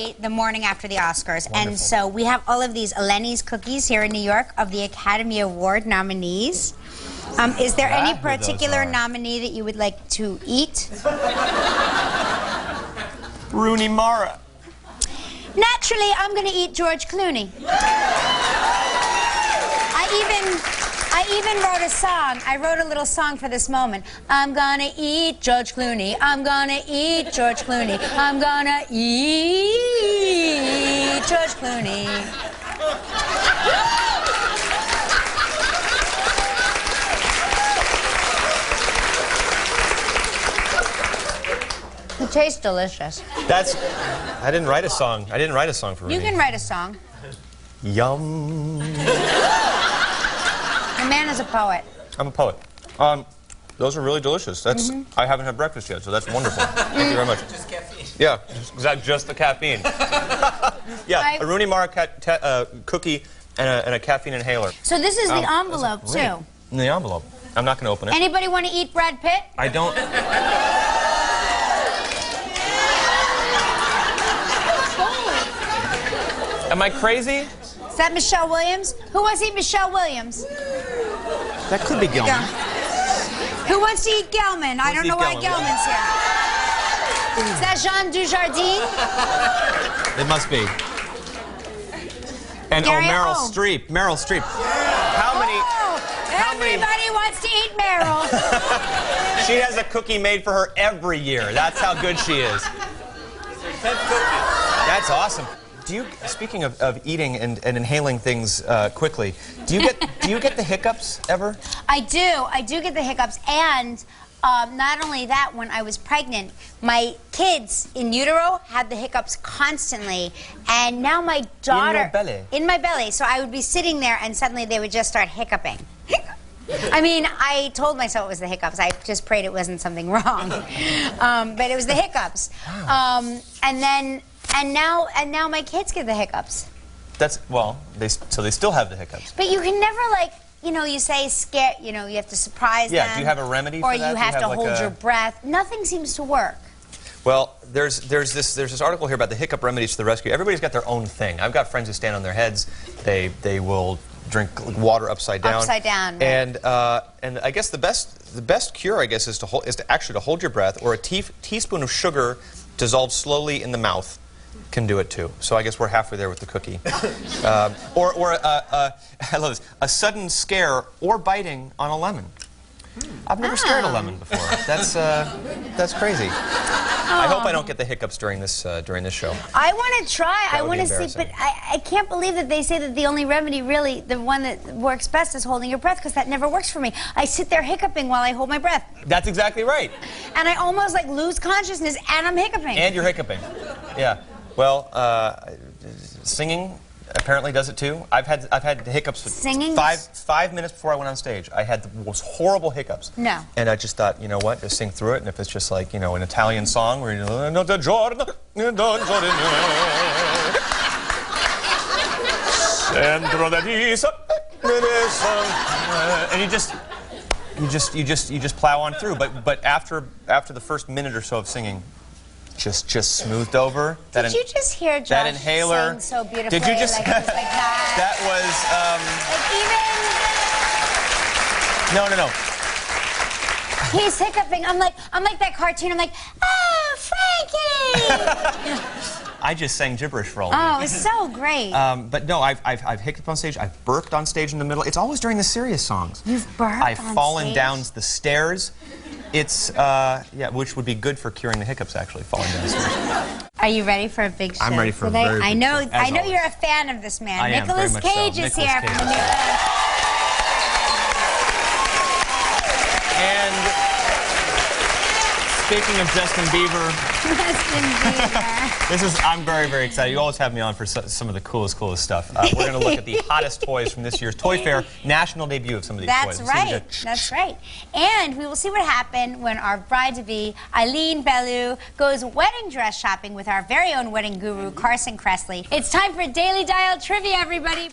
Friday, the morning after the Oscars. Wonderful. And so we have all of these Eleni's cookies here in New York of the Academy Award nominees. Is there any particular nominee that you would like to eat? Rooney Mara. Naturally, I'm going to eat George Clooney. I even wrote a song. I wrote a little song for this moment. I'm gonna eat George Clooney. I'm gonna eat George Clooney. I'm gonna eat George Clooney. It tastes delicious. I didn't write a song. I didn't write a song for Rooney. You can write a song. Yum. The man is a poet. I'm a poet. Those are really delicious. That's I haven't had breakfast yet, so that's wonderful. Thank you very much. Just caffeine. Yeah, just the caffeine. Yeah, a Rooney Mara cookie and a caffeine inhaler. So this is the envelope too. In the envelope. I'm not going to open it. Anybody want to eat Brad Pitt? I don't. Am I crazy? Is that Michelle Williams? Who wants to eat Michelle Williams? That could be Gelman. Who wants to eat Gelman? I don't know why Gelman's here. Is that Jean Dujardin? It must be. And Gary, Meryl Streep. Meryl Streep. How many? Everybody wants to eat Meryl. She has a cookie made for her every year. That's how good she is. 10th cookie. That's awesome. Speaking of eating and inhaling things quickly, do you get the hiccups ever? I do get the hiccups, and not only that, when I was pregnant, my kids in utero had the hiccups constantly, and now my daughter... In your belly? In my belly. So I would be sitting there, and suddenly they would just start hiccuping. I mean, I told myself it was the hiccups. I just prayed it wasn't something wrong. But it was the hiccups. Wow. And now my kids get the hiccups. So they still have the hiccups. But you can never, like, you know, you say scare, you know, you have to surprise them. Yeah, do you have a remedy for that? Or you have to hold your breath. Nothing seems to work. Well, there's this article here about the hiccup remedies to the rescue. Everybody's got their own thing. I've got friends who stand on their heads. They will drink water upside down. Upside down. Right. And I guess the best cure, I guess, is to actually hold your breath, or a teaspoon of sugar dissolved slowly in the mouth can do it too. So I guess we're halfway there with the cookie. I love this. A sudden scare or biting on a lemon. I've never scared a lemon before. That's crazy. I hope I don't get the hiccups during this show. I want to try. I want to see, but I can't believe that they say that the only remedy, really, the one that works best, is holding your breath, because that never works for me. I sit there hiccuping while I hold my breath. That's exactly right. And I almost like lose consciousness, and I'm hiccuping. And you're hiccuping. Yeah. Well, singing apparently does it too. I've had hiccups. Singing? 5 minutes before I went on stage, I had the most horrible hiccups. No. And I just thought, you know what, just sing through it. And if it's just like, you know, an Italian song where you know, and you just plow on through. But after the first minute or so of singing, just smoothed over. Did you just hear Josh that inhaler sing so beautifully? Did you just? Like that? That was. Like No. He's hiccuping. I'm like that cartoon. I'm like, oh, Frankie. I just sang gibberish for all of you. Oh, it's so great. But no, I've hiccuped on stage. I've burped on stage in the middle. It's always during the serious songs. You've burped I've on fallen stage? down the stairs. It's which would be good for curing the hiccups, actually, falling down the stairs. Are you ready for a big show I'm ready for today? a very big show, I know always. you're a fan of this man. I am, Nicolas very much so. Cage is Nicolas here Cage. from the new. And speaking of Justin Bieber, I'm very, very excited. You always have me on for some of the coolest stuff. We're going to look at the hottest toys from this year's Toy Fair, national debut of some of these toys. That's right. And we will see what happened when our bride-to-be, Eileen Bellew, goes wedding dress shopping with our very own wedding guru, Carson Kressley. It's time for Daily Dial Trivia, everybody.